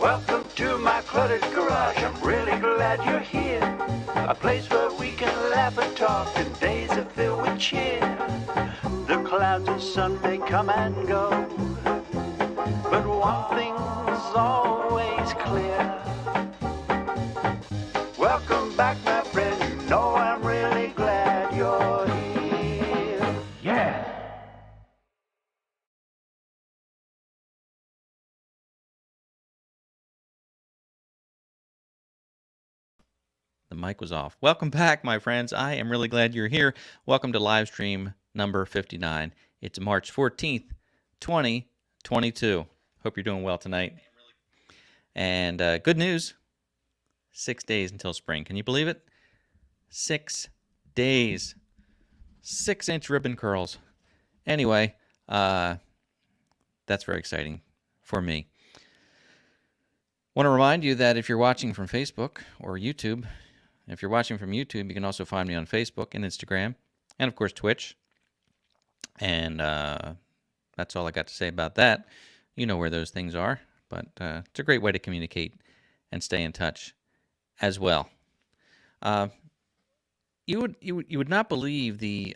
Welcome to my cluttered garage. I'm really glad you're here. A place where we can laugh and talk and days are filled with cheer. The clouds and sun may come and go, but one thing's always clear. Welcome back, my friend. You know I'm really glad you're here. Yeah. The mic was off. Welcome back, my friends. I am really glad you're here. Welcome to Livestream number 59. It's March 14th, 2022. Hope you're doing well tonight. And good news, 6 days until spring. Can you believe it? 6 days. 6-inch ribbon curls. Anyway, that's very exciting for me. Want to remind you that if you're watching from Facebook or YouTube, if you're watching from YouTube, you can also find me on Facebook and Instagram, and of course Twitch. And that's all I got to say about that. You know where those things are, but it's a great way to communicate and stay in touch as well. You would not believe the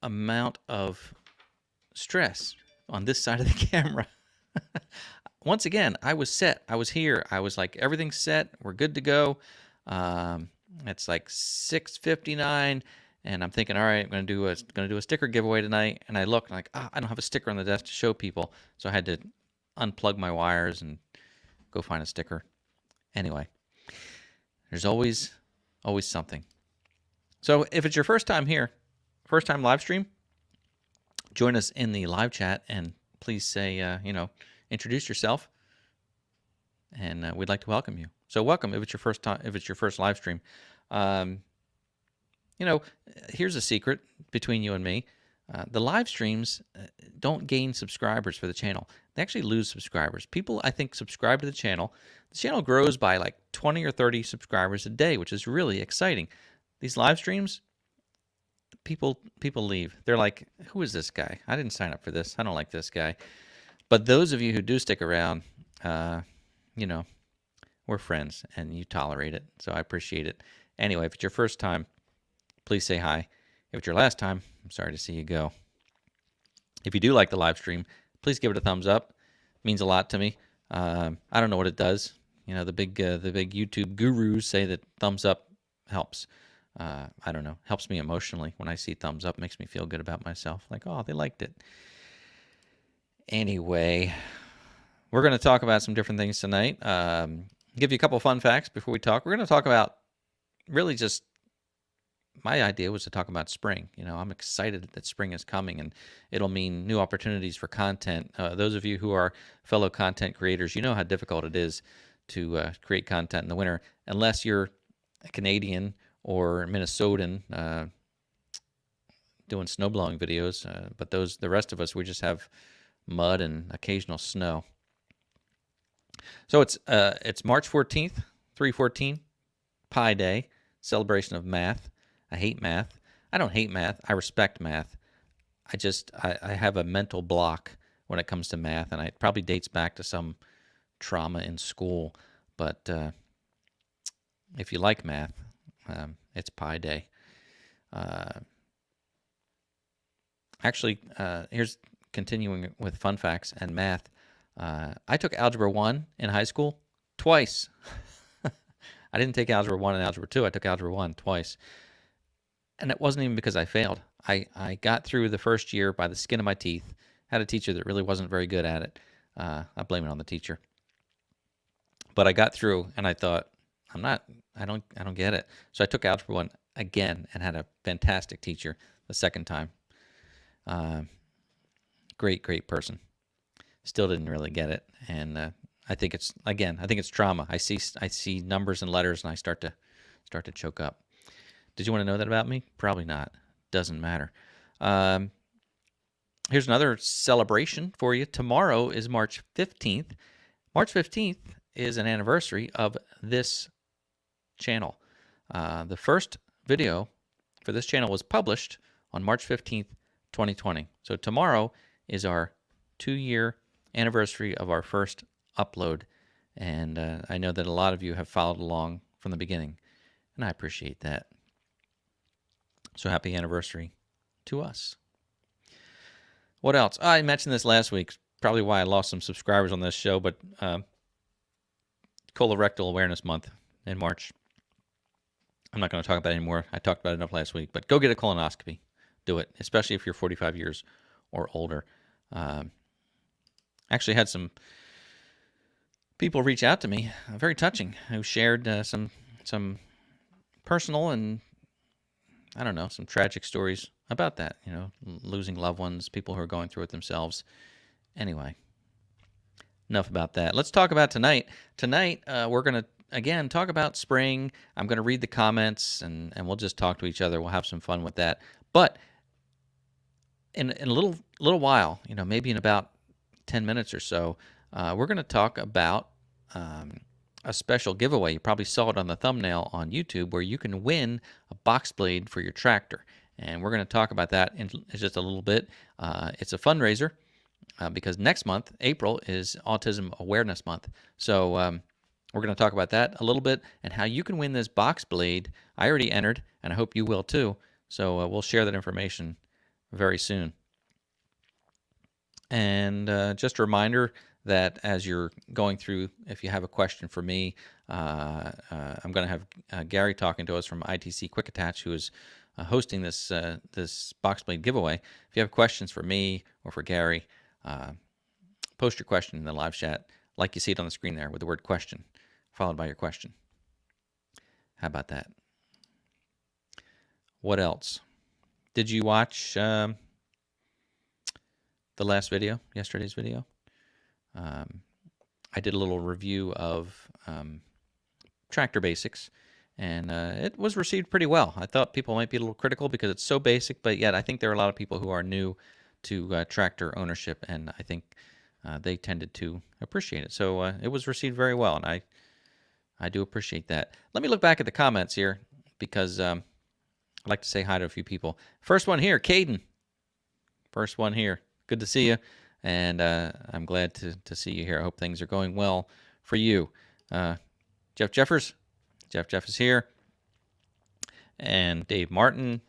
amount of stress on this side of the camera. Once again, I was set. I was here. I was like, everything's set. We're good to go. It's like 6:59, and I'm thinking, all right, I'm gonna do a sticker giveaway tonight. And I look, like, I don't have a sticker on the desk to show people, so I had to unplug my wires and go find a sticker. Anyway, there's always something. So if it's your first time here, first time live stream, join us in the live chat and please say, introduce yourself, and we'd like to welcome you. So welcome if it's your first time, if it's your first live stream. Here's a secret between you and me. The live streams don't gain subscribers for the channel. They actually lose subscribers. People, I think, subscribe to the channel. The channel grows by like 20 or 30 subscribers a day, which is really exciting. These live streams, people leave. They're like, who is this guy? I didn't sign up for this. I don't like this guy. But those of you who do stick around, we're friends, and you tolerate it, so I appreciate it. Anyway, if it's your first time, please say hi. If it's your last time, I'm sorry to see you go. If you do like the live stream, please give it a thumbs up. It means a lot to me. I don't know what it does. The big YouTube gurus say that thumbs up helps. I don't know. Helps me emotionally. When I see thumbs up, it makes me feel good about myself. Like, oh, they liked it. Anyway, we're going to talk about some different things tonight. Give you a couple fun facts before we talk. We're going to talk about really just, my idea was to talk about spring. I'm excited that spring is coming, and it'll mean new opportunities for content. Those of you who are fellow content creators, you know how difficult it is to create content in the winter, unless you're a Canadian or Minnesotan doing snowblowing videos. But the rest of us, we just have mud and occasional snow. So it's March 14th, 3/14, Pi Day, celebration of math. I hate math. I don't hate math. I respect math. I have a mental block when it comes to math, and it probably dates back to some trauma in school. But if you like math, it's Pi Day. Here's continuing with fun facts and math. I took Algebra 1 in high school twice. I didn't take Algebra 1 and Algebra 2. I took Algebra 1 twice. And it wasn't even because I failed. I got through the first year by the skin of my teeth. Had a teacher that really wasn't very good at it. I blame it on the teacher. But I got through, and I thought, I don't get it. So I took Algebra 1 again and had a fantastic teacher the second time. Great person. Still didn't really get it, and I think it's trauma. I see numbers and letters, and I start to choke up. Did you want to know that about me? Probably not. Doesn't matter. Here's another celebration for you. Tomorrow is March 15th. March 15th is an anniversary of this channel. The first video for this channel was published on March 15th, 2020. So tomorrow is our 2-year anniversary of our first upload, And I know that a lot of you have followed along from the beginning, and I appreciate that. So happy anniversary to us. What else? I mentioned this last week. Probably why I lost some subscribers on this show, but Colorectal Awareness Month in March. I'm not going to talk about it anymore. I talked about it enough last week, but go get a colonoscopy. Do it, especially if you're 45 years or older. Actually had some people reach out to me, very touching, who shared some personal and, I don't know, some tragic stories about that, you know, losing loved ones, people who are going through it themselves. Anyway, enough about that. Let's talk about tonight. Tonight, we're going to, again, talk about spring. I'm going to read the comments, and we'll just talk to each other. We'll have some fun with that. But in a little while, you know, maybe in about 10 minutes or so, we're going to talk about a special giveaway. You probably saw it on the thumbnail on YouTube, where you can win a box blade for your tractor. And we're going to talk about that in just a little bit. It's a fundraiser because next month, April, is Autism Awareness Month. So we're going to talk about that a little bit and how you can win this box blade. I already entered, and I hope you will too. So we'll share that information very soon. And just a reminder that as you're going through, if you have a question for me, I'm going to have Gary talking to us from ITC Quick Attach, who is hosting this this box blade giveaway. If you have questions for me or for Gary, post your question in the live chat, like you see it on the screen there, with the word question followed by your question. How about that? What else? Did you watch the last video, yesterday's video? I did a little review of Tractor Basics, and it was received pretty well. I thought people might be a little critical because it's so basic, but yet I think there are a lot of people who are new to tractor ownership, and I think they tended to appreciate it. So it was received very well, and I do appreciate that. Let me look back at the comments here, because I'd like to say hi to a few people. First one here, Caden. First one here. Good to see you, and I'm glad to see you here. I hope things are going well for you. Jeff Jeffers. Jeff is here. And Dave Martin.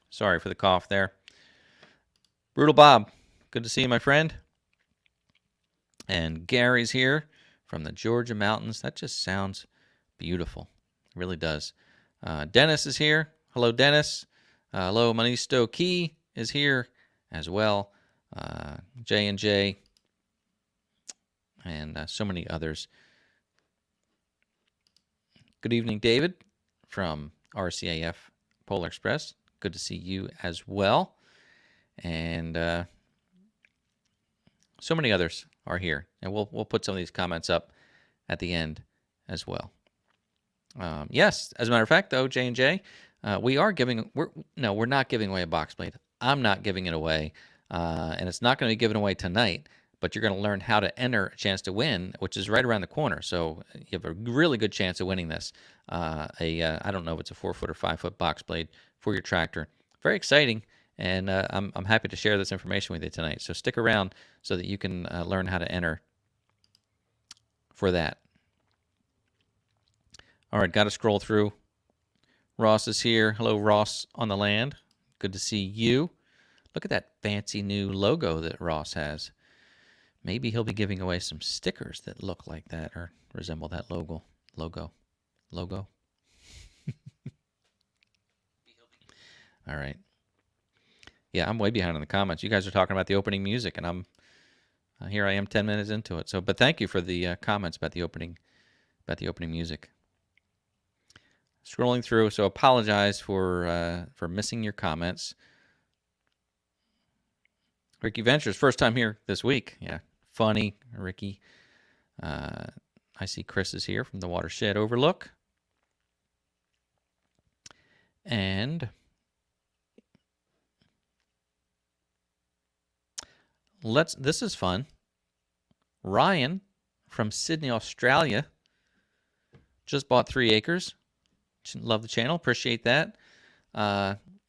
Sorry for the cough there. Brutal Bob. Good to see you, my friend. And Gary's here from the Georgia mountains. That just sounds beautiful. It really does. Dennis is here. Hello, Dennis. Hello, Manisto Key is here as well. J&J. And so many others. Good evening, David, from RCAF Polar Express. Good to see you as well. And so many others are here. And we'll put some of these comments up at the end as well. Yes, as a matter of fact, though, J&J, we're not giving away a box blade. I'm not giving it away. And it's not going to be given away tonight. But you're going to learn how to enter a chance to win, which is right around the corner. So you have a really good chance of winning this. I don't know if it's a 4-foot or 5-foot box blade for your tractor. Very exciting, and I'm happy to share this information with you tonight. So stick around so that you can learn how to enter for that. All right, got to scroll through. Ross is here. Hello, Ross on the land. Good to see you. Look at that fancy new logo that Ross has. Maybe he'll be giving away some stickers that look like that or resemble that logo. All right. Yeah, I'm way behind on the comments. You guys are talking about the opening music, and here I am 10 minutes into it. So, but thank you for the comments about the opening music. Scrolling through, so apologize for missing your comments. Ricky Ventures, first time here this week. Yeah. Funny, Ricky. I see Chris is here from the Watershed Overlook. And this is fun. Ryan from Sydney, Australia, just bought 3 acres. Love the channel. Appreciate that.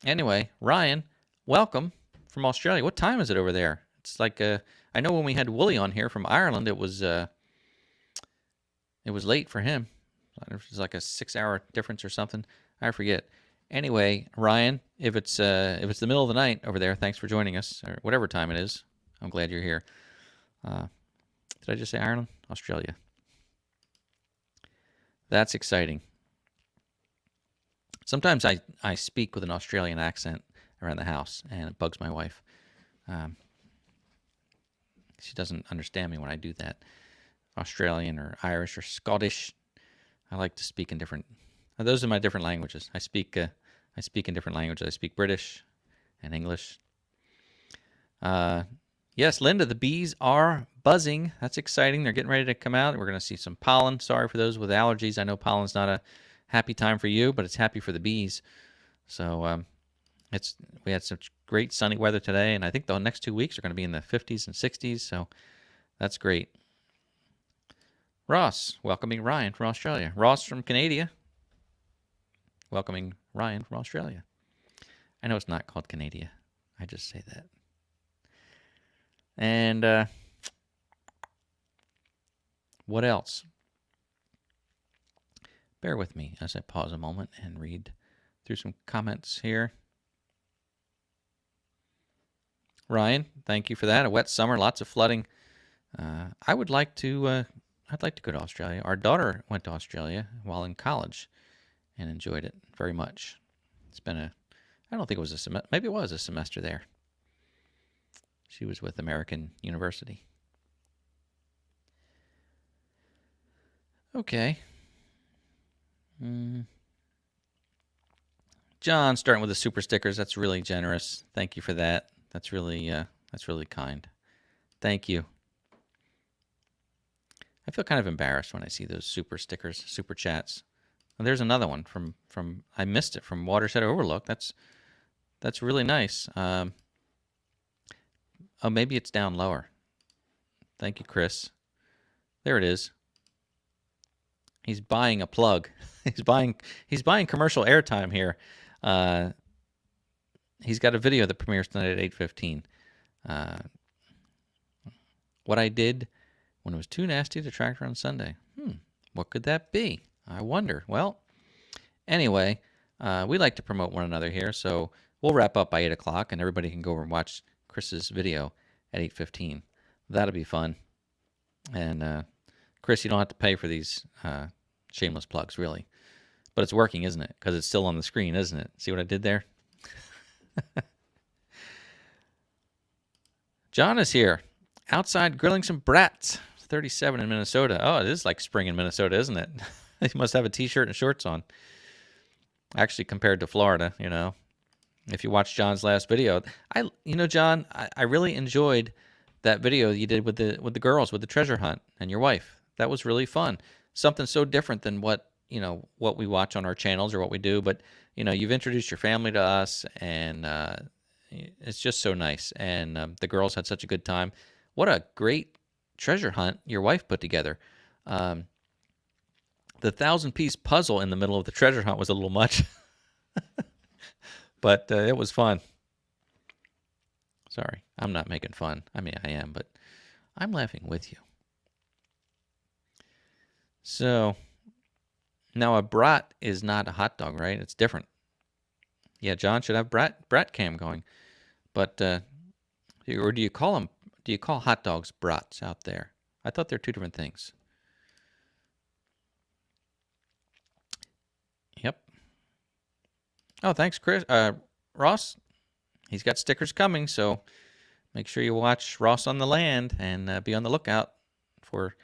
Anyway, Ryan, welcome from Australia. What time is it over there? It's like I know when we had Wooly on here from Ireland, it was late for him. It was like a 6-hour difference or something. I forget. Anyway, Ryan, if it's the middle of the night over there, thanks for joining us, or whatever time it is. I'm glad you're here. Did I just say Ireland? Australia. That's exciting. Sometimes I speak with an Australian accent around the house, and it bugs my wife. She doesn't understand me when I do that. Australian or Irish or Scottish. I like to speak in different. Those are my different languages. I speak in different languages. I speak British and English. Yes, Linda, the bees are buzzing. That's exciting. They're getting ready to come out. We're going to see some pollen. Sorry for those with allergies. I know pollen's not a happy time for you, but it's happy for the bees. So we had such great sunny weather today, and I think the next 2 weeks are going to be in the 50s and 60s. So that's great. Ross, welcoming Ryan from Australia. Ross from Canada, welcoming Ryan from Australia. I know it's not called Canada. I just say that. And what else? Bear with me as I pause a moment and read through some comments here. Ryan, thank you for that. A wet summer, lots of flooding. I'd like to go to Australia. Our daughter went to Australia while in college and enjoyed it very much. It's been I don't think it was a semester. Maybe it was a semester there. She was with American University. Okay. John, starting with the super stickers. That's really generous. Thank you for that. That's really kind. Thank you. I feel kind of embarrassed when I see those super stickers, super chats. And there's another one from I missed it, from Watershed Overlook. That's really nice. Oh, maybe it's down lower. Thank you, Chris. There it is. He's buying a plug. He's buying commercial airtime here. He's got a video that premieres tonight at 8:15. What I did when it was too nasty to tractor on Sunday. What could that be? I wonder. Well, anyway, we like to promote one another here, so we'll wrap up by 8 o'clock, and everybody can go over and watch Chris's video at 8:15. That'll be fun. And Chris, you don't have to pay for these shameless plugs, really. But it's working, isn't it? Because it's still on the screen, isn't it? See what I did there? John is here, outside grilling some brats. 37 in Minnesota. Oh, it is like spring in Minnesota, isn't it? He must have a t-shirt and shorts on. Actually, compared to Florida, if you watch John's last video, John, I really enjoyed that video you did with the girls, with the treasure hunt and your wife. That was really fun. Something so different than what we watch on our channels or what we do. But you've introduced your family to us, and it's just so nice. And the girls had such a good time. What a great treasure hunt your wife put together. The 1,000-piece puzzle in the middle of the treasure hunt was a little much, but it was fun. Sorry, I'm not making fun. I mean, I am, but I'm laughing with you. So now a brat is not a hot dog, right? It's different. Yeah, John should have brat cam going, but or do you call them? Do you call hot dogs brats out there? I thought they're two different things. Yep. Oh, thanks, Chris. Ross, he's got stickers coming, so make sure you watch Ross on the Land and be on the lookout for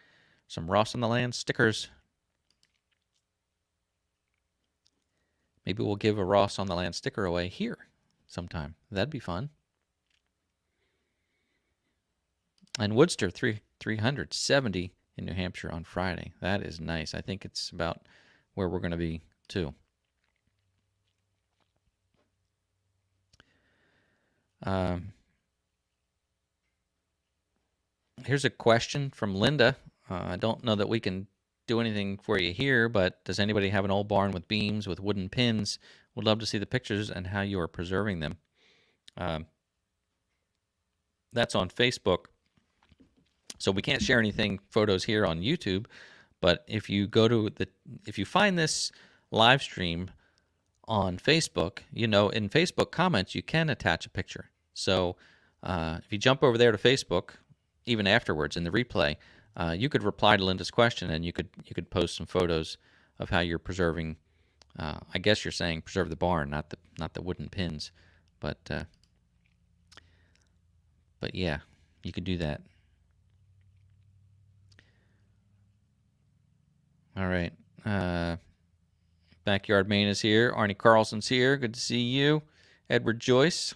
some Ross on the Land stickers. Maybe we'll give a Ross on the Land sticker away here sometime. That'd be fun. And Woodster 370 in New Hampshire on Friday. That is nice. I think it's about where we're going to be too. Here's a question from Linda. I don't know that we can do anything for you here, but does anybody have an old barn with beams with wooden pins? Would love to see the pictures and how you are preserving them. That's on Facebook. So we can't share anything, photos here on YouTube. But if you go to if you find this live stream on Facebook, in Facebook comments, you can attach a picture. So if you jump over there to Facebook, even afterwards in the replay, you could reply to Linda's question, and you could post some photos of how you're preserving. I guess you're saying preserve the barn, not the wooden pins, but yeah, you could do that. All right. Backyard Maine is here. Arnie Carlson's here. Good to see you. Edward Joyce.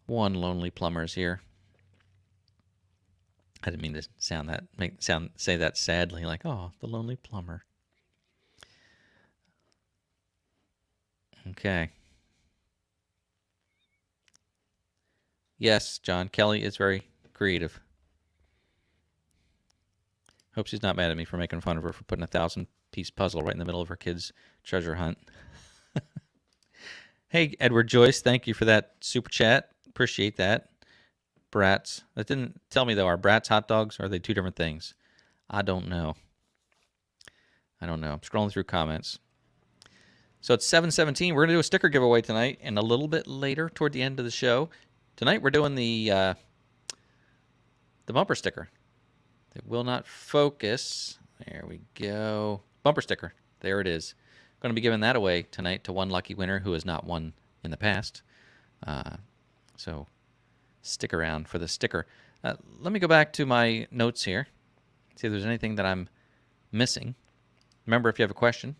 One lonely plumber is here. I didn't mean to say that sadly, like, oh, the lonely plumber. Okay. Yes, John Kelly is very creative. Hope she's not mad at me for making fun of her for putting a 1,000-piece puzzle right in the middle of her kid's treasure hunt. Hey, Edward Joyce, thank you for that super chat. Appreciate that. Brats. That didn't tell me, though. Are brats hot dogs, or are they two different things? I don't know. I'm scrolling through comments. So it's 7:17. We're going to do a sticker giveaway tonight, and a little bit later toward the end of the show. Tonight we're doing the bumper sticker. It will not focus. There we go. Bumper sticker. There it is. Going to be giving that away tonight to one lucky winner who has not won in the past. So stick around for the sticker. Let me go back to my notes here. See if there's anything that I'm missing. Remember, if you have a question,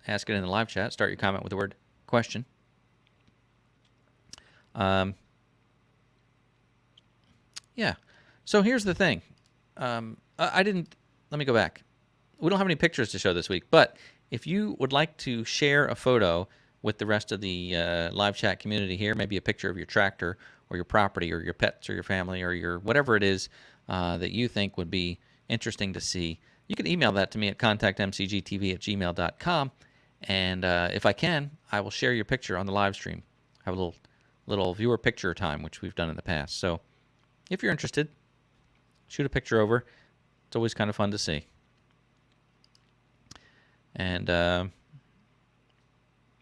ask it in the live chat. Start your comment with the word question. Yeah. So here's the thing. Let me go back. We don't have any pictures to show this week, but if you would like to share a photo with the rest of the live chat community here, maybe a picture of your tractor or your property or your pets or your family or your whatever it is that you think would be interesting to see, you can email that to me at contactmcgtv@gmail.com, and if I can, I will share your picture on the live stream. Have a little viewer picture time, which we've done in the past. So if you're interested, shoot a picture over. It's always kind of fun to see. And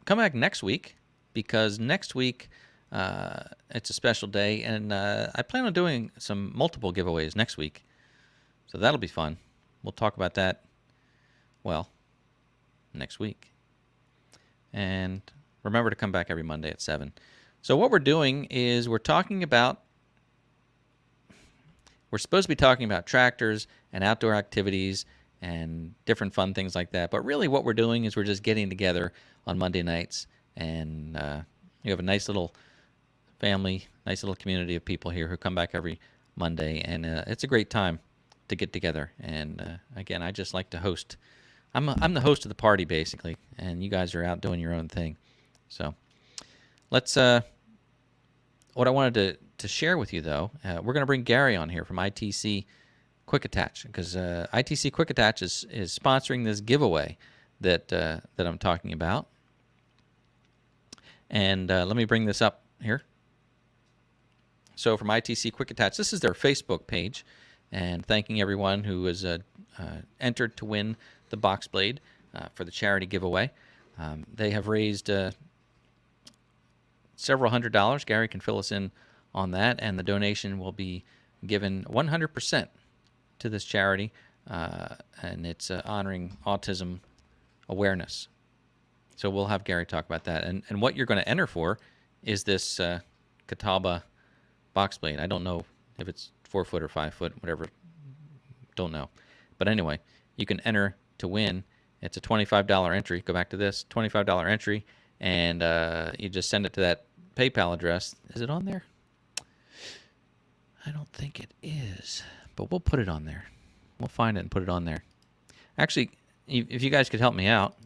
come back next week, because next week it's a special day, and I plan on doing some multiple giveaways next week. So that'll be fun. We'll talk about that, well, next week. And remember to come back every Monday at 7. So what we're doing is we're supposed to be talking about tractors and outdoor activities and different fun things like that. But really what we're doing is we're just getting together on Monday nights, and you have a nice little family, nice little community of people here who come back every Monday, and it's a great time to get together. And again, I just like to host. I'm the host of the party, basically, and you guys are out doing your own thing. So let's what I wanted to share with you, though, we're going to bring Gary on here from ITC Quick Attach, because ITC Quick Attach is sponsoring this giveaway that I'm talking about. And let me bring this up here. So from ITC Quick Attach, this is their Facebook page, and thanking everyone who was entered to win the box blade for the charity giveaway. They have raised several $100s. Gary can fill us in on that, and the donation will be given 100% to this charity, and it's honoring autism awareness. So we'll have Gary talk about that. And what you're going to enter for is this Catawba box blade. I don't know if it's 4 foot or 5 foot, whatever. Don't know. But anyway, you can enter to win. It's a $25 entry. Go back to this, $25 entry, and you just send it to that PayPal address. Is it on there? I don't think it is, but we'll put it on there. We'll find it and put it on there. Actually, if you guys could help me out,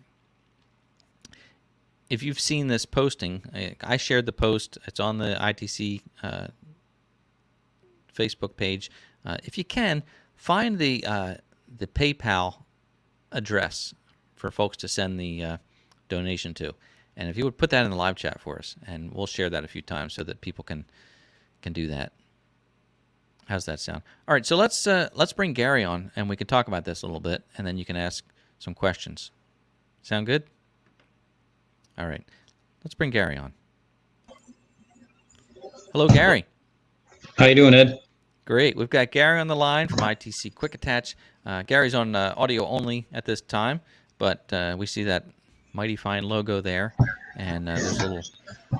if you've seen this posting, I shared the post. It's on the ITC Facebook page. If you can, find the PayPal address for folks to send the donation to. And if you would put that in the live chat for us, and we'll share that a few times so that people can do that. How's that sound? All right, so let's bring Gary on, and we can talk about this a little bit, and then you can ask some questions. Sound good? All right, let's bring Gary on. Hello, Gary. How you doing, Ed? Great. We've got Gary on the line from ITC Quick Attach. Gary's on audio only at this time, but we see that mighty fine logo there, and there's a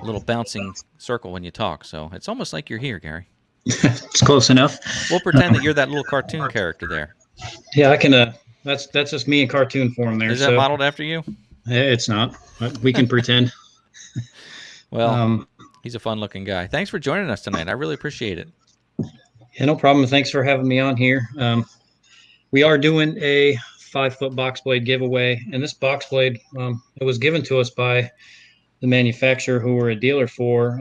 little bouncing circle when you talk, so it's almost like you're here, Gary. It's close enough. We'll pretend that you're that little cartoon character there. Yeah, I can. That's just me in cartoon form there. Is that modeled after you? It's not, but we can pretend. Well, he's a fun-looking guy. Thanks for joining us tonight. I really appreciate it. Yeah, no problem. Thanks for having me on here. We are doing a 5-foot box blade giveaway, and this box blade it was given to us by the manufacturer who we're a dealer for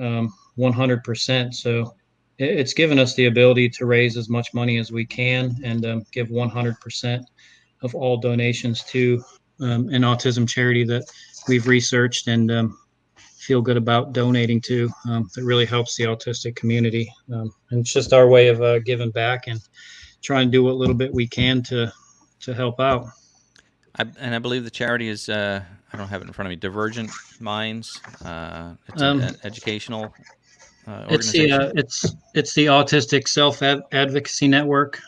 100%. So it's given us the ability to raise as much money as we can and give 100% of all donations to an autism charity that we've researched and feel good about donating to. That really helps the autistic community. And it's just our way of giving back and trying to do what little bit we can to help out. I believe the charity is, I don't have it in front of me, Divergent Minds. It's an educational organization. It's the Autistic Self Advocacy Network.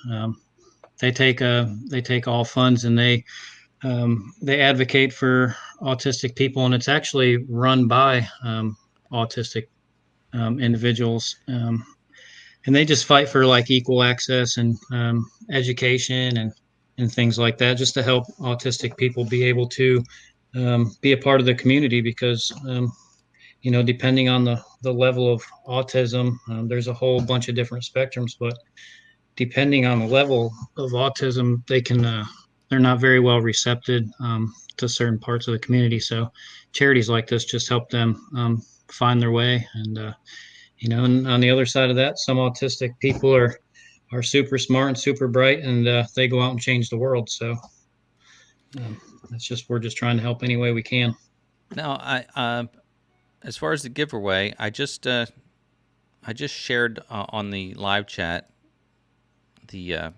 They take all funds and they advocate for autistic people, and it's actually run by autistic individuals, and they just fight for like equal access and education and things like that, just to help autistic people be able to be a part of the community, because depending on the level of autism, there's a whole bunch of different spectrums, but depending on the level of autism, they're not very well receptive to certain parts of the community. So charities like this just help them find their way. And, and on the other side of that, some autistic people are super smart and super bright, and they go out and change the world. So we're just trying to help any way we can. Now, as far as the giveaway, I just shared on the live chat the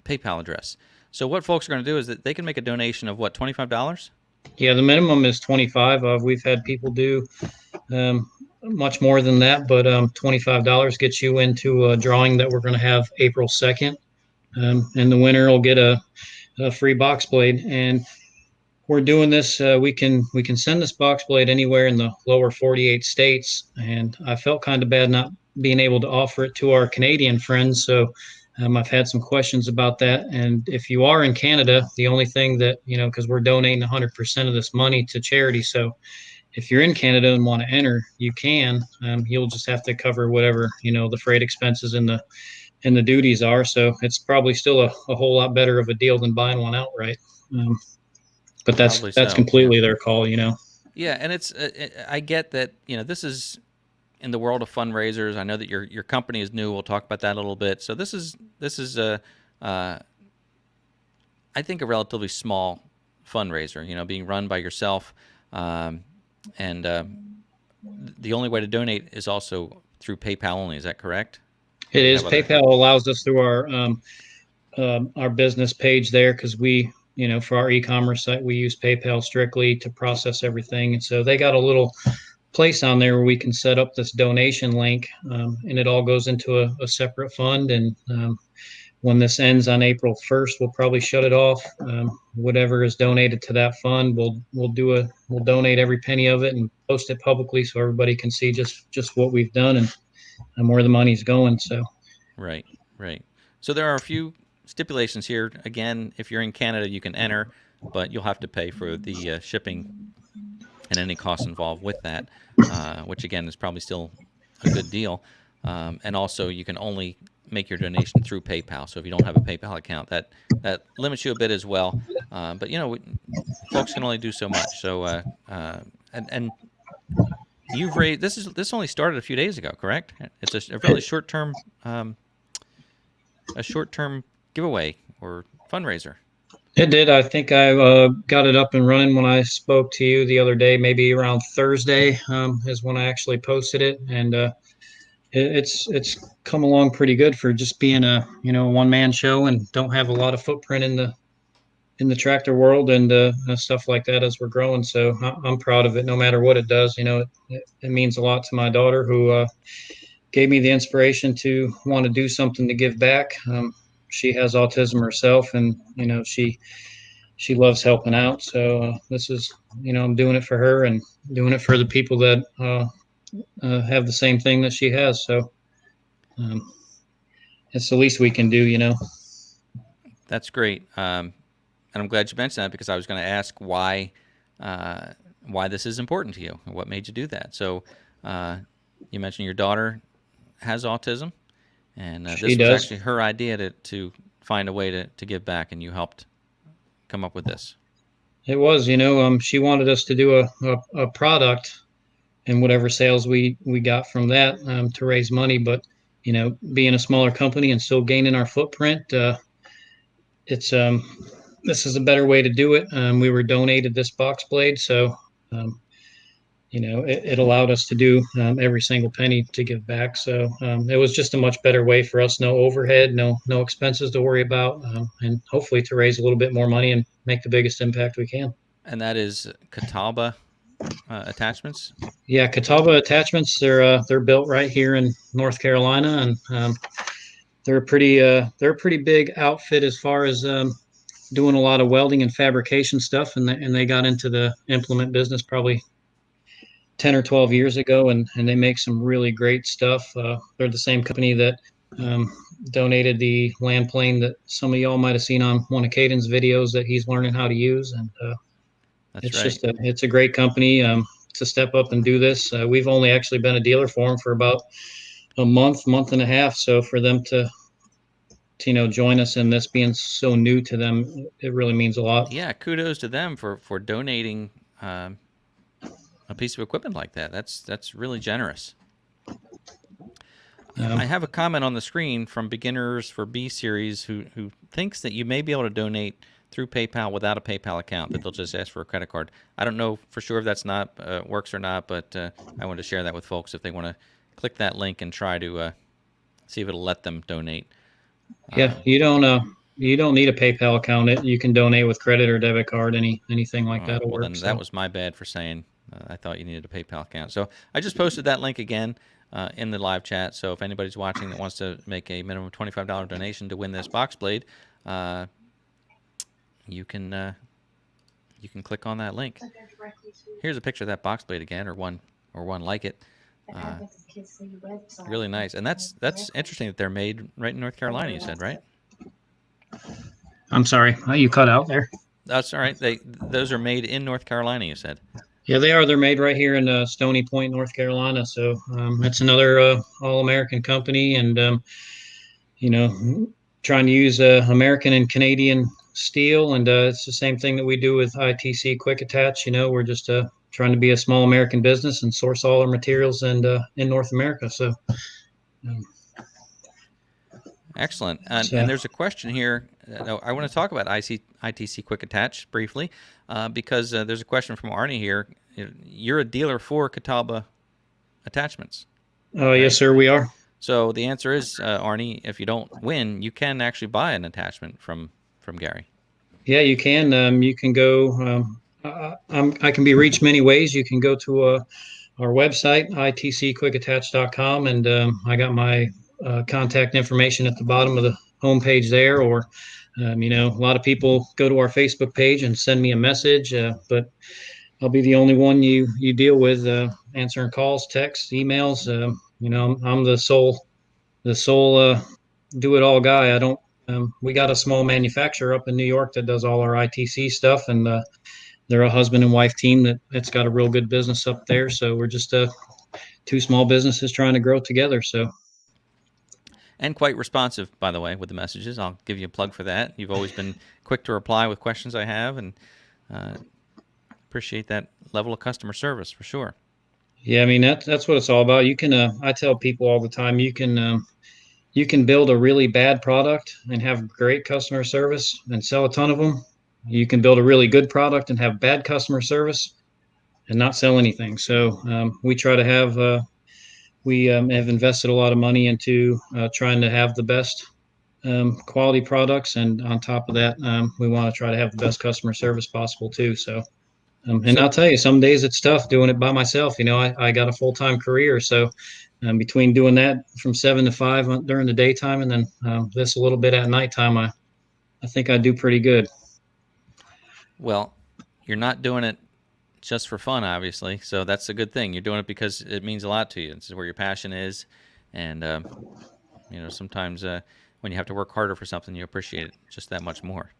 PayPal address. So what folks are going to do is that they can make a donation of what, $25? Yeah, the minimum is 25. We've had people do much more than that, but $25 gets you into a drawing that we're going to have April 2nd, and the winner will get a free box blade. And we're doing this. We can send this box blade anywhere in the lower 48 states, and I felt kind of bad not being able to offer it to our Canadian friends. So I've had some questions about that. And if you are in Canada, the only thing that, because we're donating 100% of this money to charity. So if you're in Canada and want to enter, you can. You'll just have to cover whatever, the freight expenses and the duties are. So it's probably still a whole lot better of a deal than buying one outright. But that's completely their call, Yeah, and I get that, this is in the world of fundraisers. I know that your company is new. We'll talk about that a little bit. So this is I think a relatively small fundraiser, being run by yourself. And the only way to donate is also through PayPal only. Is that correct? It is. PayPal allows us through our business page there, because we, for our e-commerce site, we use PayPal strictly to process everything. And so they got a little place on there where we can set up this donation link, and it all goes into a separate fund. And when this ends on April 1st, we'll probably shut it off. Whatever is donated to that fund, we'll donate every penny of it and post it publicly so everybody can see just what we've done and where the money's going. So right. So there are a few stipulations here. Again, if you're in Canada, you can enter, but you'll have to pay for the shipping and any costs involved with that, which again is probably still a good deal. And also, you can only make your donation through PayPal. So if you don't have a PayPal account, that limits you a bit as well. But folks can only do so much. So and you've raised this only started a few days ago, correct? It's a fairly short-term giveaway or fundraiser. It did. I think I got it up and running when I spoke to you the other day, maybe around Thursday is when I actually posted it. And it's come along pretty good for just being a one man show and don't have a lot of footprint in the tractor world and stuff like that as we're growing. So I'm proud of it, no matter what it does. It means a lot to my daughter, who gave me the inspiration to want to do something to give back. She has autism herself, and she loves helping out. So this is, I'm doing it for her and doing it for the people that have the same thing that she has. So it's the least we can do. That's great. And I'm glad you mentioned that, because I was going to ask why this is important to you and what made you do that. So you mentioned your daughter has autism, and this was actually her idea to find a way to give back, and you helped come up with this. It was, she wanted us to do a product, and whatever sales we got from that to raise money. But being a smaller company and still gaining our footprint, it's this is a better way to do it. We were donated this box blade, so it allowed us to do every single penny to give back. So it was just a much better way for us. No overhead, no expenses to worry about, and hopefully to raise a little bit more money and make the biggest impact we can. And that is Catawba attachments. Yeah, Catawba attachments. They're built right here in North Carolina, and they're a pretty big outfit as far as doing a lot of welding and fabrication stuff. And they got into the implement business probably 10 or 12 years ago, and they make some really great stuff. They're the same company that donated the land plane that some of y'all might have seen on one of Caden's videos that he's learning how to use. And it's right. It's a great company to step up and do this. We've only actually been a dealer for them for about a month and a half. So for them to join us in this being so new to them, it really means a lot. Yeah, kudos to them for donating a piece of equipment like that. That's really generous. I have a comment on the screen from Beginners for B Series who thinks that you may be able to donate through PayPal without a PayPal account, that they'll just ask for a credit card. I don't know for sure if that's not works or not, but I wanted to share that with folks if they want to click that link and try to see if it'll let them donate. Yeah, you don't need a PayPal account. You can donate with credit or debit card, anything like that will work. Then that was my bad for saying I thought you needed a PayPal account. So I just posted that link again in the live chat. So if anybody's watching that wants to make a minimum $25 donation to win this box blade, you can click on that link. Here's a picture of that box blade again, or one like it. Really nice, and that's interesting that they're made right in North Carolina. You said, right? I'm sorry, you cut out there. That's all right. Those are made in North Carolina. You said. Yeah, they are. They're made right here in Stony Point, North Carolina. So it's another all-American company, and trying to use American and Canadian steel, and it's the same thing that we do with ITC Quick Attach. We're just trying to be a small American business and source all our materials and in North America. So excellent. And there's a question here. I want to talk about ITC Quick Attach briefly because there's a question from Arnie here. You're a dealer for Catawba attachments. Oh, right? Yes, sir, we are. So the answer is, Arnie, if you don't win, you can actually buy an attachment from Gary. Yeah, you can. You can go. I can be reached many ways. You can go to our website, itcquickattach.com, and I got my contact information at the bottom of the homepage there. Or, a lot of people go to our Facebook page and send me a message, but I'll be the only one you deal with, answering calls, texts, emails. I'm the sole do-it-all guy. I don't. We got a small manufacturer up in New York that does all our ITC stuff, and they're a husband and wife team that's got a real good business up there. So we're just two small businesses trying to grow together. So. And quite responsive, by the way, with the messages. I'll give you a plug for that. You've always been quick to reply with questions I have, and appreciate that level of customer service for sure. Yeah, I mean that's what it's all about. You can I tell people all the time, you can build a really bad product and have great customer service and sell a ton of them. You can build a really good product and have bad customer service and not sell anything. So we try to have we have invested a lot of money into trying to have the best quality products, and on top of that, we want to try to have the best customer service possible too. So, and I'll tell you, some days it's tough doing it by myself. I got a full-time career, so between doing that from 7 to 5 during the daytime, and then this a little bit at nighttime, I think I do pretty good. Well, you're not doing it just for fun, obviously. So that's a good thing. You're doing it because it means a lot to you. This is where your passion is, and sometimes when you have to work harder for something, you appreciate it just that much more.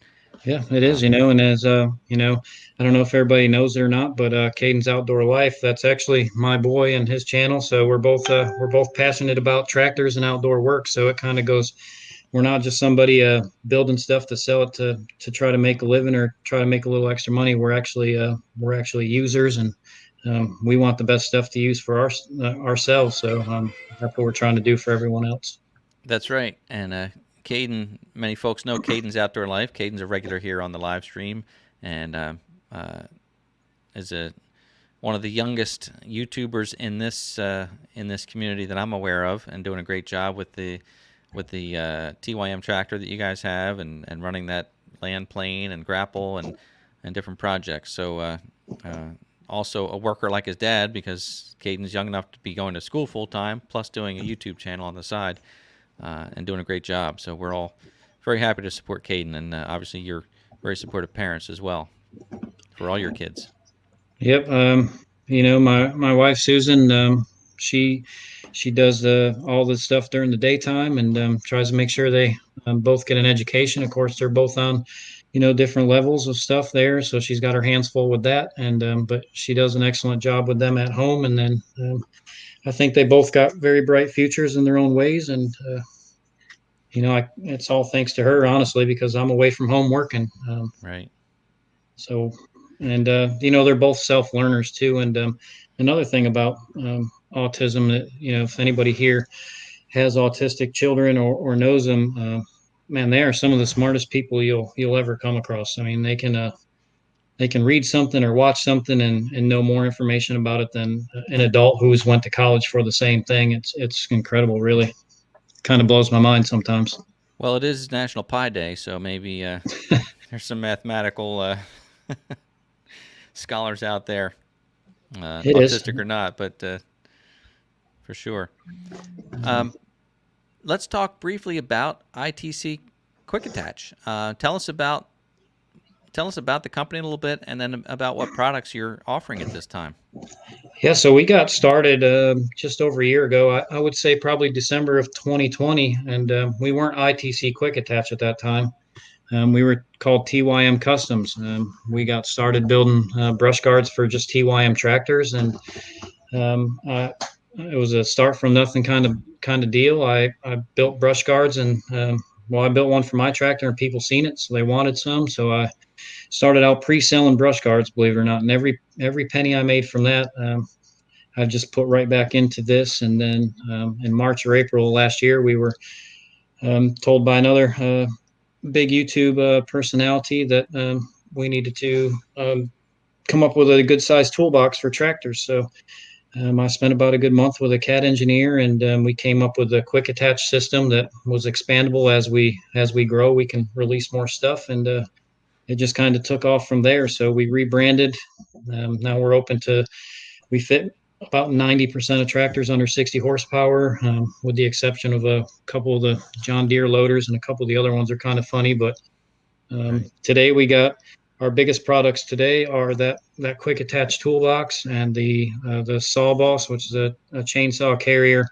Yeah, it is. And as I don't know if everybody knows it or not, but Caden's Outdoor Life, that's actually my boy and his channel. So we're both passionate about tractors and outdoor work. So it kind of goes. We're not just somebody building stuff to sell it to try to make a living or try to make a little extra money. We're actually users, and we want the best stuff to use for ourselves. So that's what we're trying to do for everyone else. That's right. And Caden, many folks know Caden's Outdoor Life. Caden's a regular here on the live stream, and is one of the youngest YouTubers in this community that I'm aware of, and doing a great job with the TYM tractor that you guys have, and running that land plane and grapple and different projects. So also a worker like his dad, because Caden's young enough to be going to school full time, plus doing a YouTube channel on the side, and doing a great job. So we're all very happy to support Caden, and obviously you're very supportive parents as well for all your kids. Yep. My wife Susan, she does all the stuff during the daytime, and tries to make sure they both get an education. Of course, they're both on different levels of stuff there, so she's got her hands full with that, and but she does an excellent job with them at home. And then I think they both got very bright futures in their own ways, and it's all thanks to her, honestly, because I'm away from home working. Right. So, and they're both self learners too. And another thing about autism, that if anybody here has autistic children or knows them, man, they are some of the smartest people you'll ever come across. I mean, they can read something or watch something and know more information about it than an adult who's went to college for the same thing. It's incredible, really. Kind of blows my mind sometimes. Well, it is National Pi Day, so maybe there's some mathematical scholars out there, autistic or not, but for sure. Let's talk briefly about ITC Quick Attach. Tell us about the company a little bit, and then about what products you're offering at this time. Yeah, so we got started just over a year ago. I would say probably December of 2020, and we weren't ITC Quick Attach at that time. We were called TYM Customs. We got started building brush guards for just TYM tractors, and it was a start from nothing kind of deal. I built brush guards, and I built one for my tractor, and people seen it, so they wanted some. So I started out pre-selling brush guards, believe it or not, and every penny I made from that, I just put right back into this. And then in March or April last year, we were told by another big YouTube personality that we needed to come up with a good sized toolbox for tractors. So I spent about a good month with a CAD engineer, and we came up with a quick attach system that was expandable as we grow. We can release more stuff, and it just kind of took off from there. So we rebranded. Now we fit about 90% of tractors under 60 horsepower, with the exception of a couple of the John Deere loaders, and a couple of the other ones are kind of funny. But today we got our biggest products today are that quick attach toolbox and the Saw Boss, which is a chainsaw carrier.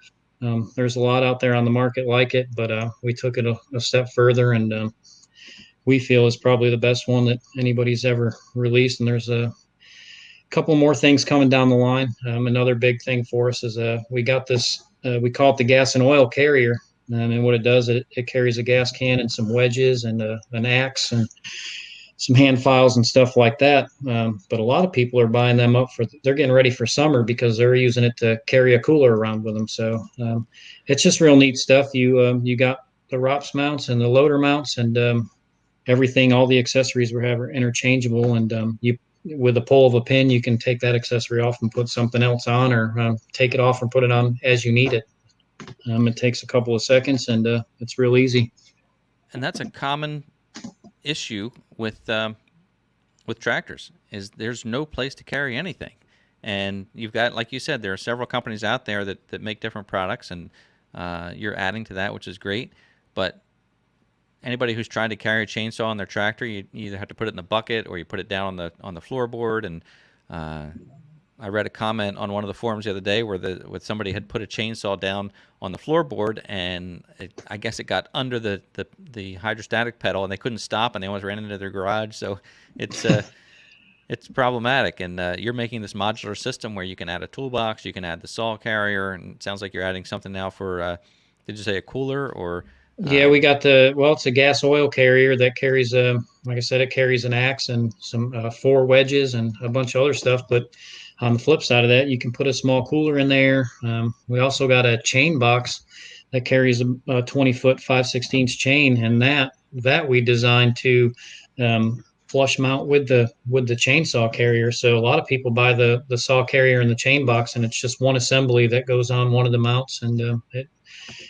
There's a lot out there on the market like it, but we took it a step further, and we feel is probably the best one that anybody's ever released. And there's a couple more things coming down the line. Another big thing for us is we got this, we call it the gas and oil carrier. And what it does, it carries a gas can and some wedges and an axe and some hand files and stuff like that. But a lot of people are buying them up they're getting ready for summer because they're using it to carry a cooler around with them. So it's just real neat stuff. You got the ROPS mounts and the loader mounts, and everything, all the accessories we have are interchangeable, and with the pull of a pin, you can take that accessory off and put something else on, or take it off and put it on as you need it. It takes a couple of seconds, and it's real easy. And that's a common issue with tractors, is there's no place to carry anything. And you've got, like you said, there are several companies out there that make different products, and you're adding to that, which is great. But anybody who's trying to carry a chainsaw on their tractor, you either have to put it in the bucket or you put it down on the floorboard. And I read a comment on one of the forums the other day where somebody had put a chainsaw down on the floorboard, and I guess it got under the hydrostatic pedal, and they couldn't stop, and they almost ran into their garage. So it's it's problematic. And you're making this modular system where you can add a toolbox, you can add the saw carrier, and it sounds like you're adding something now for did you say a cooler or? Yeah, we got it's a gas oil carrier that carries like I said, it carries an axe and some 4 wedges and a bunch of other stuff. But on the flip side of that, you can put a small cooler in there. We also got a chain box that carries a 20-foot 5/16 chain, and that we designed to flush mount with the chainsaw carrier. So a lot of people buy the saw carrier and the chain box, and it's just one assembly that goes on one of the mounts, and it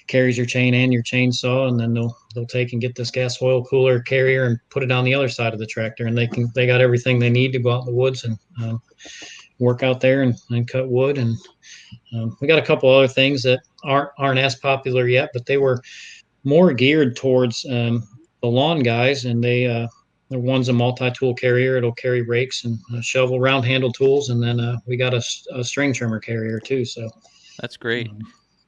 carries your chain and your chainsaw, and then they'll take and get this gas oil cooler carrier and put it on the other side of the tractor, and they got everything they need to go out in the woods and work out there and cut wood. And we got a couple other things that aren't as popular yet, but they were more geared towards the lawn guys, and the one's a multi-tool carrier. It'll carry rakes and shovel, round handle tools, and then we got a string trimmer carrier too. So that's great.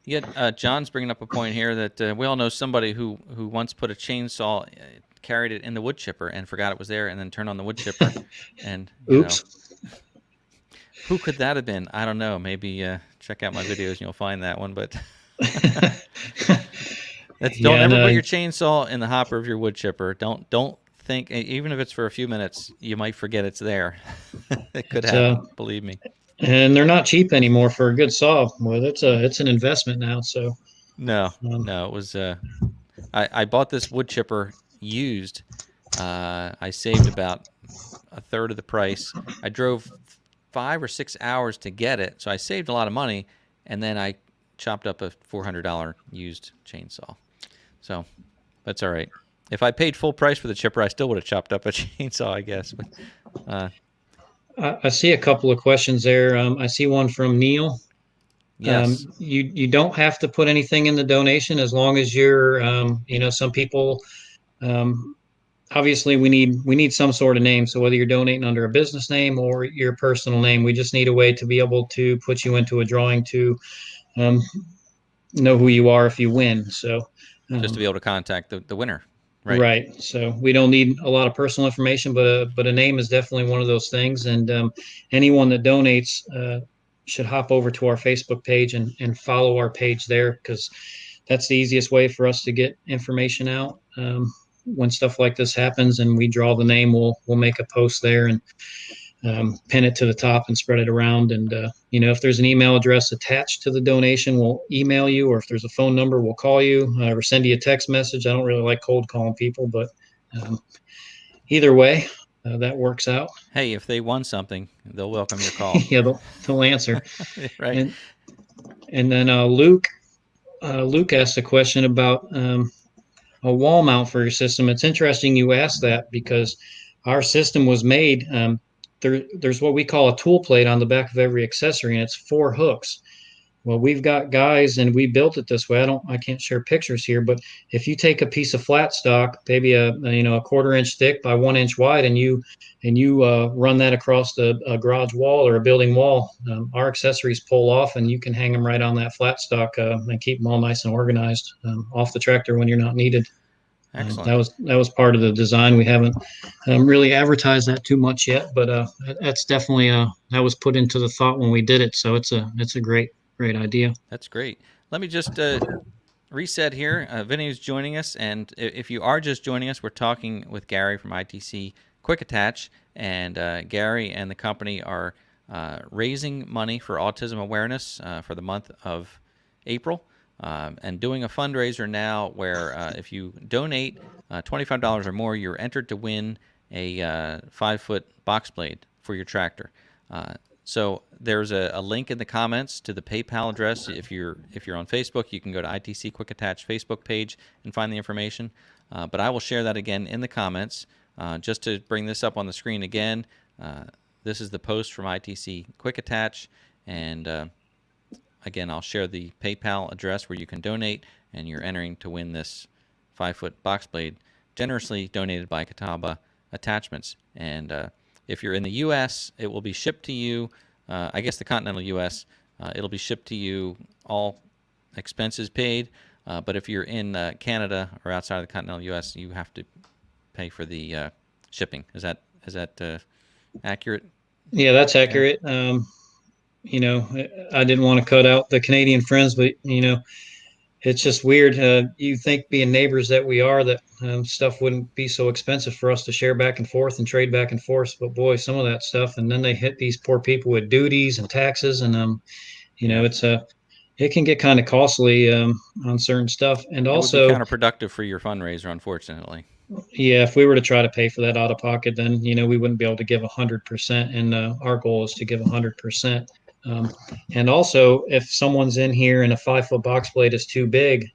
Yeah, John's bringing up a point here that we all know somebody who once put a chainsaw, carried it in the wood chipper and forgot it was there, and then turned on the wood chipper. And oops. Who could that have been? I don't know. Maybe check out my videos and you'll find that one. But don't ever put your chainsaw in the hopper of your wood chipper. Don't think, even if it's for a few minutes, you might forget it's there. It could happen. Believe me. And they're not cheap anymore for a good saw. Well, it's an investment now. So no, it was. I bought this wood chipper used. I saved about a third of the price. I drove 5 or 6 hours to get it, so I saved a lot of money. And then I chopped up a $400 used chainsaw. So that's all right. If I paid full price for the chipper, I still would have chopped up a chainsaw, I guess. But, I see a couple of questions there. I see one from Neil. Yes. You don't have to put anything in the donation as long as you're, some people, obviously we need some sort of name. So whether you're donating under a business name or your personal name, we just need a way to be able to put you into a drawing to know who you are if you win. So just to be able to contact the winner. Right. So we don't need a lot of personal information, but a name is definitely one of those things. And anyone that donates should hop over to our Facebook page and follow our page there, because that's the easiest way for us to get information out. When stuff like this happens and we draw the name, we'll make a post there and pin it to the top and spread it around. And, if there's an email address attached to the donation, we'll email you, or if there's a phone number, we'll call you or send you a text message. I don't really like cold calling people, but either way, that works out. Hey, if they won something, they'll welcome your call. Yeah, they'll answer. Right. And then Luke asked a question about a wall mount for your system. It's interesting you asked that, because our system was made, there's what we call a tool plate on the back of every accessory, and it's 4 hooks. Well, we've got guys, and we built it this way. I can't share pictures here, but if you take a piece of flat stock, maybe a 1/4 inch thick by 1 inch wide, and you run that across a garage wall or a building wall, our accessories pull off, and you can hang them right on that flat stock and keep them all nice and organized off the tractor when you're not needed. Excellent. That was part of the design. We haven't really advertised that too much yet, but that's definitely that was put into the thought when we did it. So it's a great idea. That's great. Let me just reset here. Vinny is joining us, and if you are just joining us, we're talking with Gary from ITC Quick Attach, and Gary and the company are raising money for autism awareness for the month of April. And doing a fundraiser now where if you donate $25 or more, you're entered to win a 5-foot box blade for your tractor. So there's a link in the comments to the PayPal address. If you're on Facebook, you can go to ITC Quick Attach Facebook page and find the information. But I will share that again in the comments. Just to bring this up on the screen again, this is the post from ITC Quick Attach, and again, I'll share the PayPal address where you can donate, and you're entering to win this 5-foot box blade generously donated by Catawba Attachments. And if you're in the U.S., it will be shipped to you. I guess the continental U.S., it'll be shipped to you, all expenses paid. But if you're in Canada or outside of the continental U.S., you have to pay for the shipping. Is that accurate? Yeah, that's accurate. You know, I didn't want to cut out the Canadian friends, but you know, it's just weird. You think being neighbors that we are, that stuff wouldn't be so expensive for us to share back and forth and trade back and forth. But boy, some of that stuff, and then they hit these poor people with duties and taxes, and you know, it's it can get kind of costly on certain stuff. And also, it would be counterproductive for your fundraiser, unfortunately. Yeah, if we were to try to pay for that out of pocket, then you know we wouldn't be able to give 100%, and our goal is to give 100%. And also, if someone's in here and a 5-foot box blade is too big,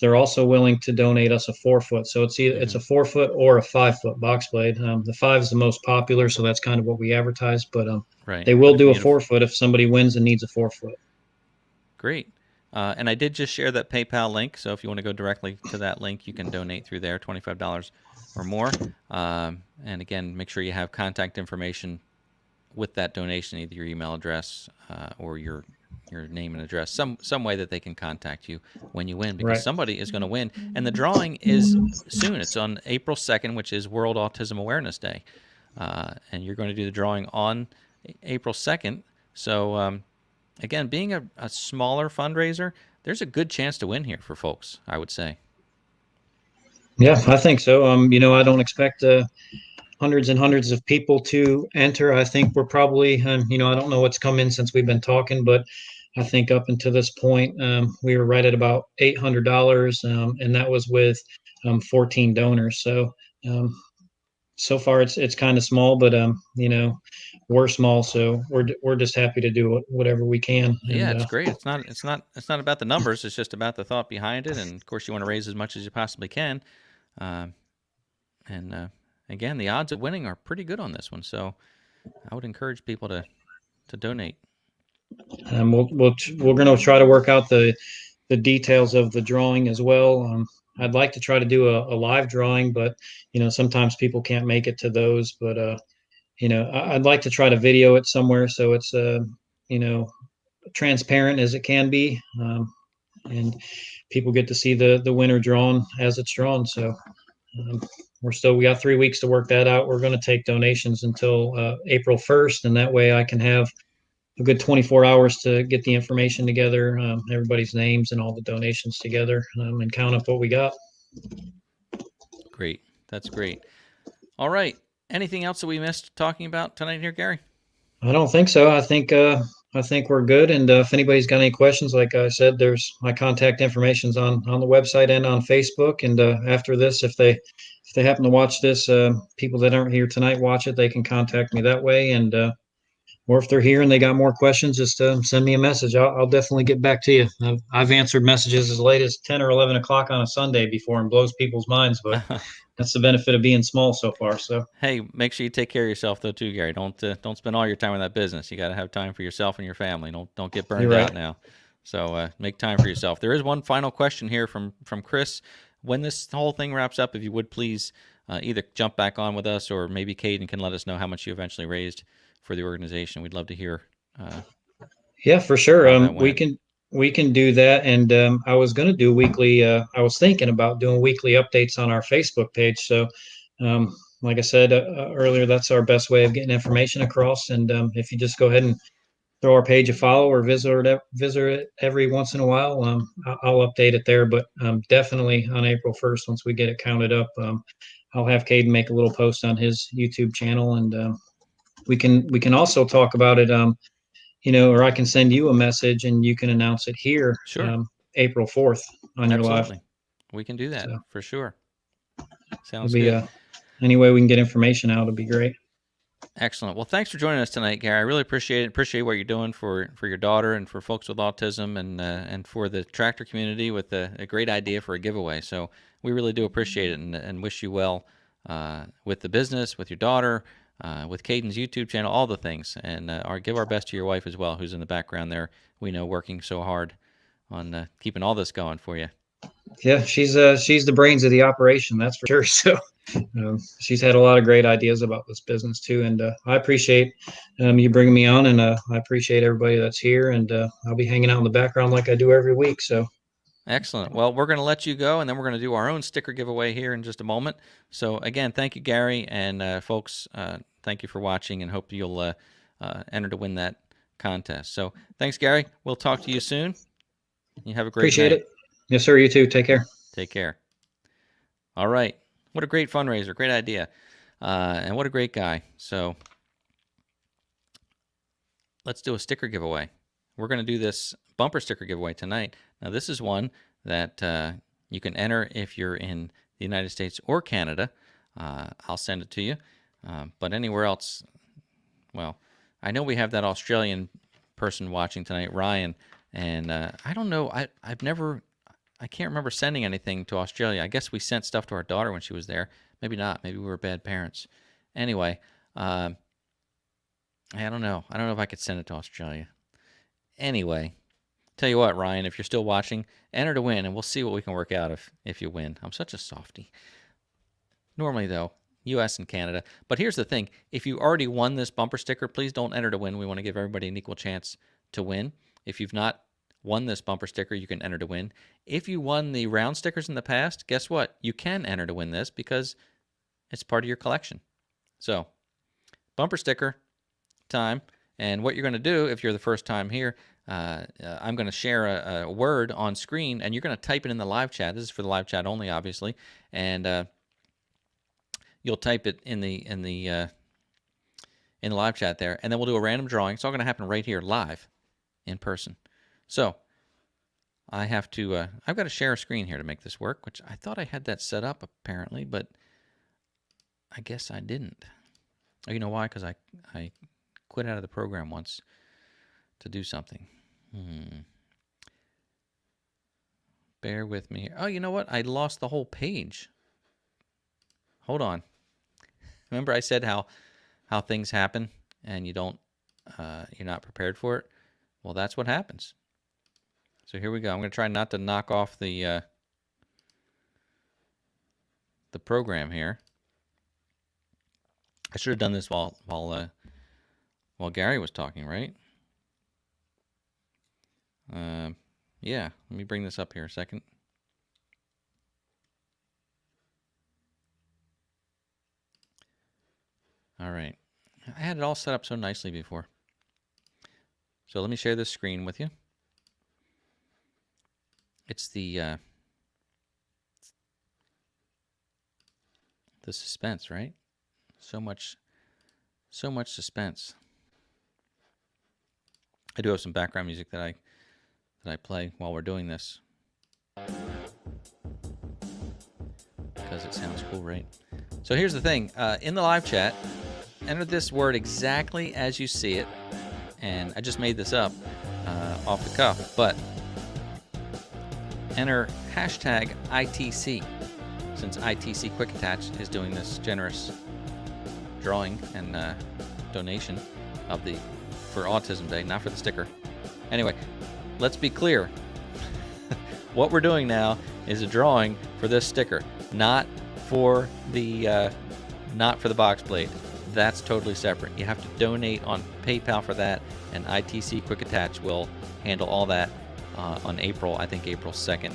they're also willing to donate us a 4-foot. So it's either it's a 4-foot or a 5-foot box blade. The 5 is the most popular, so that's kind of what we advertise. But they will do a 4-foot if somebody wins and needs a 4-foot. Great. And I did just share that PayPal link, so if you want to go directly to that link, you can donate through there, $25 or more. And again, make sure you have contact information with that donation, either your email address or your name and address, some way that they can contact you when you win, because somebody is going to win. And the drawing is soon. It's on April 2nd, which is World Autism Awareness Day. And you're going to do the drawing on April 2nd. So again, being a smaller fundraiser, there's a good chance to win here for folks, I would say. Yeah, I think so. You know, I don't expect hundreds and hundreds of people to enter. I think we're probably, you know, I don't know what's come in since we've been talking, but I think up until this point, we were right at about $800, and that was with 14 donors. So so far it's kind of small, but you know, we're small, so we're just happy to do whatever we can. Yeah, And, it's great. It's not about the numbers. It's just about the thought behind it, and of course, you want to raise as much as you possibly can. Again, the odds of winning are pretty good on this one, so I would encourage people to donate. We're going to try to work out the details of the drawing as well. I'd like to try to do a live drawing, but you know, sometimes people can't make it to those. But you know, I'd like to try to video it somewhere so it's you know, transparent as it can be, and people get to see the winner drawn as it's drawn. So we got 3 weeks to work that out. We're going to take donations until April 1st, and that way I can have a good 24 hours to get the information together, everybody's names and all the donations together, and count up what we got. Great. That's great. All right. Anything else that we missed talking about tonight here, Gary? I don't think so. I think we're good. And if anybody's got any questions, like I said, there's my contact information's on the website and on Facebook. And after this, if they happen to watch this, people that aren't here tonight watch it, they can contact me that way. And or if they're here and they got more questions, just send me a message. I'll definitely get back to you. I've answered messages as late as 10 or 11 o'clock on a Sunday before and blows people's minds, but that's the benefit of being small so far. So hey, make sure you take care of yourself though too, Gary. Don't spend all your time in that business. You got to have time for yourself and your family. Don't get burned out now. So make time for yourself. There is one final question here from Chris. When this whole thing wraps up, if you would please either jump back on with us, or maybe Caden can let us know how much you eventually raised for the organization. We'd love to hear. Yeah, for sure. We can do that. And I was going to do weekly. I was thinking about doing weekly updates on our Facebook page. So, like I said earlier, that's our best way of getting information across. And if you just go ahead and throw our page a follow or visit it every once in a while, I'll update it there. But definitely on April 1st, once we get it counted up, I'll have Caden make a little post on his YouTube channel, and we can also talk about it, you know, or I can send you a message and you can announce it here. Sure. April 4th on your live. We can do that for sure. Sounds good. Any way we can get information out, it'd be great. Excellent. Well, thanks for joining us tonight, Gary. I really appreciate it. Appreciate what you're doing for your daughter and for folks with autism, and for the tractor community with a great idea for a giveaway. So we really do appreciate it, and wish you well with the business, with your daughter, with Caden's YouTube channel, all the things. And give our best to your wife as well, who's in the background there. We know working so hard on keeping all this going for you. Yeah, she's the brains of the operation, that's for sure. So she's had a lot of great ideas about this business too, and I appreciate you bringing me on, and I appreciate everybody that's here, and I'll be hanging out in the background like I do every week. So excellent. Well, we're going to let you go, and then we're going to do our own sticker giveaway here in just a moment. So again, thank you, Gary, and folks, thank you for watching, and hope you'll enter to win that contest. So thanks, Gary. We'll talk to you soon. You have a great appreciate night. it. Yes, sir. You too. Take care. Take care. All right. What a great fundraiser. Great idea. And what a great guy. So let's do a sticker giveaway. We're going to do this bumper sticker giveaway tonight. Now, this is one that you can enter if you're in the United States or Canada. I'll send it to you. But anywhere else, well, I know we have that Australian person watching tonight, Ryan. And I don't know. I can't remember sending anything to Australia. I guess we sent stuff to our daughter when she was there. Maybe not. Maybe we were bad parents. Anyway, I don't know. I don't know if I could send it to Australia. Anyway, tell you what, Ryan, if you're still watching, enter to win, and we'll see what we can work out if you win. I'm such a softie. Normally, though, U.S. and Canada. But here's the thing. If you already won this bumper sticker, please don't enter to win. We want to give everybody an equal chance to win. If you've not won this bumper sticker, you can enter to win. If you won the round stickers in the past, guess what? You can enter to win this because it's part of your collection. So, bumper sticker time. And what you're going to do if you're the first time here, I'm going to share a word on screen, and you're going to type it in the live chat. This is for the live chat only, obviously. And you'll type it in the live chat there, and then we'll do a random drawing. It's all going to happen right here, live, in person. So I have to, I've got to share a screen here to make this work, which I thought I had that set up apparently, but I guess I didn't. Oh, you know why? Because I quit out of the program once to do something. Bear with me. Oh, you know what? I lost the whole page. Hold on. Remember I said how things happen and you don't, you're not prepared for it? Well, that's what happens. So here we go. I'm going to try not to knock off the program here. I should have done this while Gary was talking, right? Yeah. Let me bring this up here a second. All right. I had it all set up so nicely before. So let me share this screen with you. It's the suspense, right? So much suspense. I do have some background music that I play while we're doing this because it sounds cool, right? So here's the thing. In the live chat, enter this word exactly as you see it. And I just made this up off the cuff, but enter hashtag ITC, since ITC Quick Attach is doing this generous drawing and donation for Autism Day, not for the sticker. Anyway, let's be clear. What we're doing now is a drawing for this sticker, not for the box plate. That's totally separate. You have to donate on PayPal for that, and ITC Quick Attach will handle all that on April 2nd.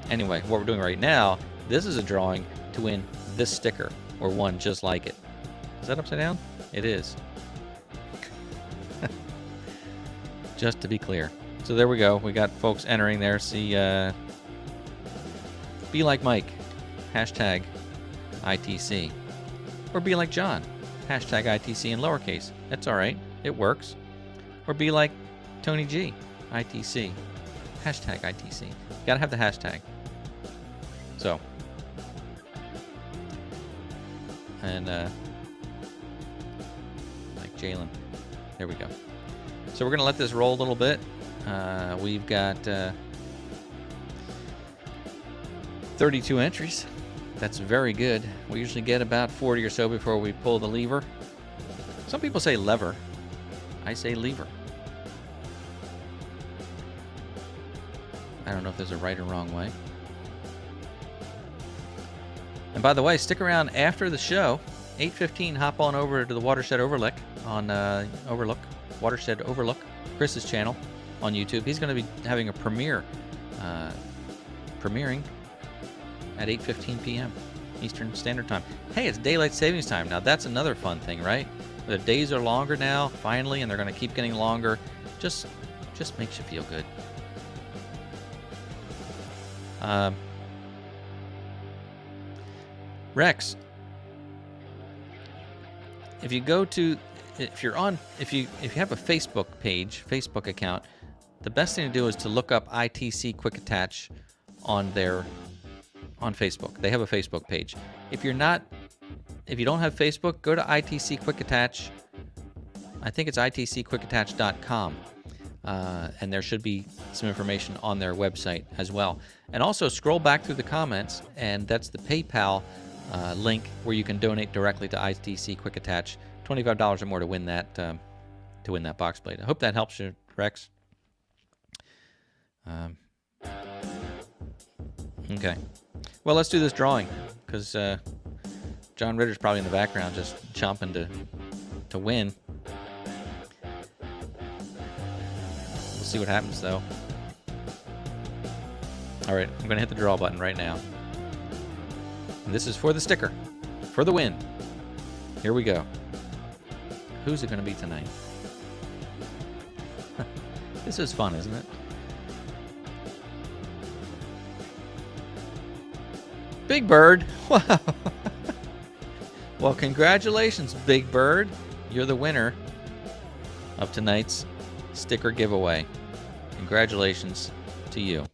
Anyway, what we're doing right now, this is a drawing to win this sticker, or one just like it. Is that upside down? It is. Just to be clear. So there we go. We got folks entering there. See, be like Mike, hashtag ITC. Or be like John, hashtag ITC in lowercase. That's all right. It works. Or be like Tony G, ITC, hashtag ITC. Gotta have the hashtag. So, and Jalen. There we go. So we're going to let this roll a little bit. We've got 32 entries. That's very good. We usually get about 40 or so before we pull the lever. Some people say lever. I say lever. I don't know if there's a right or wrong way. And by the way, stick around after the show. 8:15, hop on over to the Watershed Overlook on Watershed Overlook, Chris's channel on YouTube. He's going to be having a premiering at 8:15 p.m. Eastern Standard Time. Hey, it's daylight savings time. Now that's another fun thing, right? The days are longer now, finally, and they're going to keep getting longer. Just makes you feel good. Rex, if you have a Facebook account, the best thing to do is to look up ITC Quick Attach on Facebook. They have a Facebook page. If you don't have Facebook, go to ITC Quick Attach. I think it's itcquickattach.com. And there should be some information on their website as well. And also scroll back through the comments, and that's the PayPal link where you can donate directly to ITC Quick Attach. $25 or more to win that box blade. I hope that helps you, Rex. Okay. Well, let's do this drawing, because John Ritter's probably in the background just chomping to win. We'll see what happens, though. All right, I'm going to hit the draw button right now. And this is for the sticker, for the win. Here we go. Who's it going to be tonight? This is fun, isn't it? Big Bird. Wow. Well, congratulations, Big Bird. You're the winner of tonight's sticker giveaway. Congratulations to you.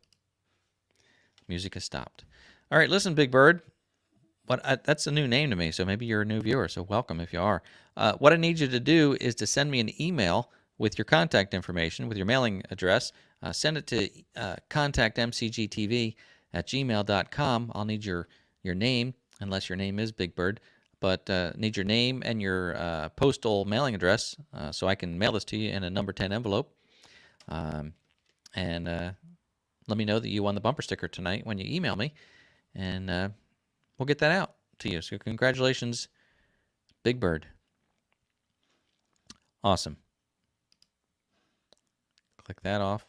Music has stopped. All right, listen, Big Bird. That's a new name to me, so maybe you're a new viewer, so welcome if you are. What I need you to do is to send me an email with your contact information, with your mailing address. Send it to contactmcgtv@gmail.com. I'll need your name, unless your name is Big Bird, but need your name and your postal mailing address so I can mail this to you in a number 10 envelope. And let me know that you won the bumper sticker tonight when you email me, and we'll get that out to you. So congratulations, Big Bird. Awesome. Click that off.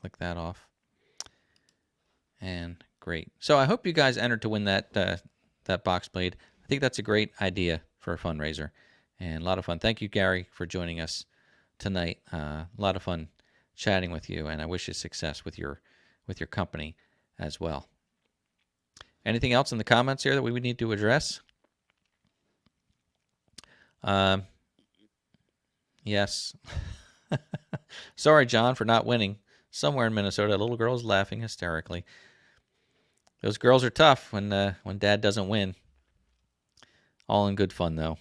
Click that off. And great. So I hope you guys entered to win that box blade. I think that's a great idea for a fundraiser and a lot of fun. Thank you, Gary, for joining us tonight. A lot of fun chatting with you, and I wish you success with your company as well. Anything else in the comments here that we would need to address? Yes. Sorry, John, for not winning. Somewhere in Minnesota, a little girl's laughing hysterically. Those girls are tough when Dad doesn't win. All in good fun, though.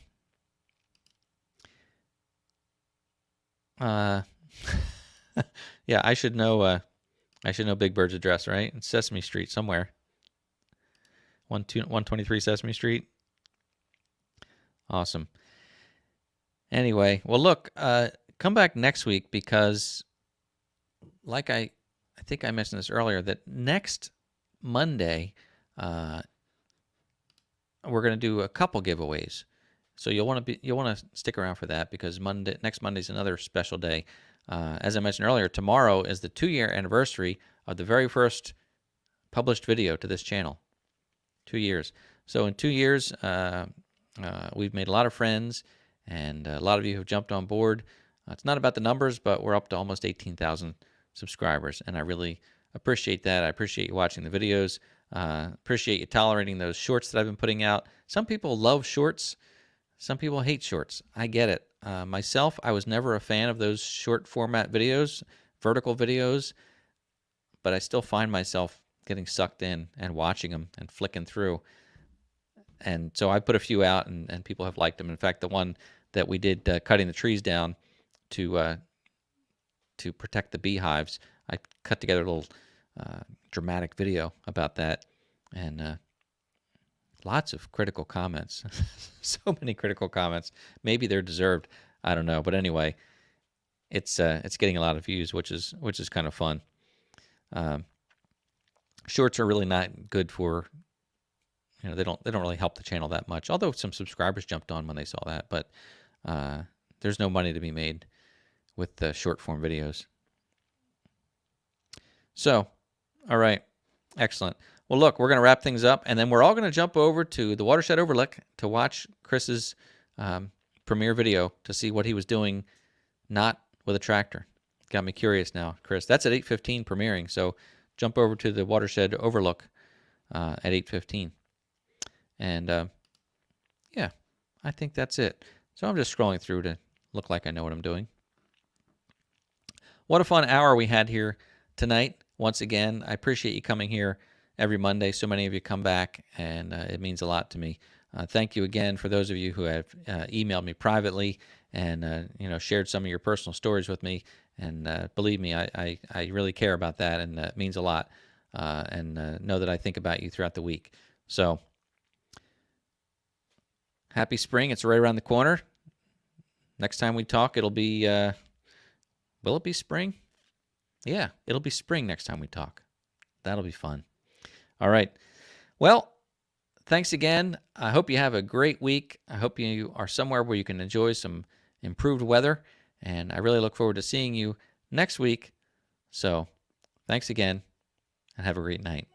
Yeah, I should know Big Bird's address, right? It's Sesame Street somewhere. 123 Sesame Street. Awesome. Anyway, well, look, come back next week, because like I think I mentioned this earlier, that next Monday we're going to do a couple giveaways. So you'll want to stick around for that, because next Monday is another special day. As I mentioned earlier, tomorrow is the 2-year anniversary of the very first published video to this channel. 2 years. So in 2 years, we've made a lot of friends, and a lot of you have jumped on board. It's not about the numbers, but we're up to almost 18,000 subscribers, and I really appreciate that. I appreciate you watching the videos. Appreciate you tolerating those shorts that I've been putting out. Some people love shorts. Some people hate shorts. I get it. Myself, I was never a fan of those short format videos, vertical videos, but I still find myself getting sucked in and watching them and flicking through. And so I put a few out, and people have liked them. In fact, the one that we did cutting the trees down to protect the beehives. I cut together a little dramatic video about that, and lots of critical comments. So many critical comments. Maybe they're deserved. I don't know, but anyway, it's getting a lot of views, which is kind of fun. Shorts are really not good for, they don't really help the channel that much. Although some subscribers jumped on when they saw that, but there's no money to be made with the short form videos. So, all right, excellent. Well, look, we're going to wrap things up, and then we're all going to jump over to the Watershed Overlook to watch Chris's premiere video to see what he was doing, not with a tractor. Got me curious now, Chris. That's at 8:15 premiering, so jump over to the Watershed Overlook at 8:15. And, yeah, I think that's it. So I'm just scrolling through to look like I know what I'm doing. What a fun hour we had here tonight. Once again, I appreciate you coming here every Monday. So many of you come back, and it means a lot to me. Thank you again for those of you who have emailed me privately and shared some of your personal stories with me. And believe me, I really care about that, and it means a lot. And know that I think about you throughout the week. So happy spring. It's right around the corner. Next time we talk, it'll be, will it be spring? Yeah, it'll be spring next time we talk. That'll be fun. All right. Well, thanks again. I hope you have a great week. I hope you are somewhere where you can enjoy some improved weather. And I really look forward to seeing you next week. So thanks again, and have a great night.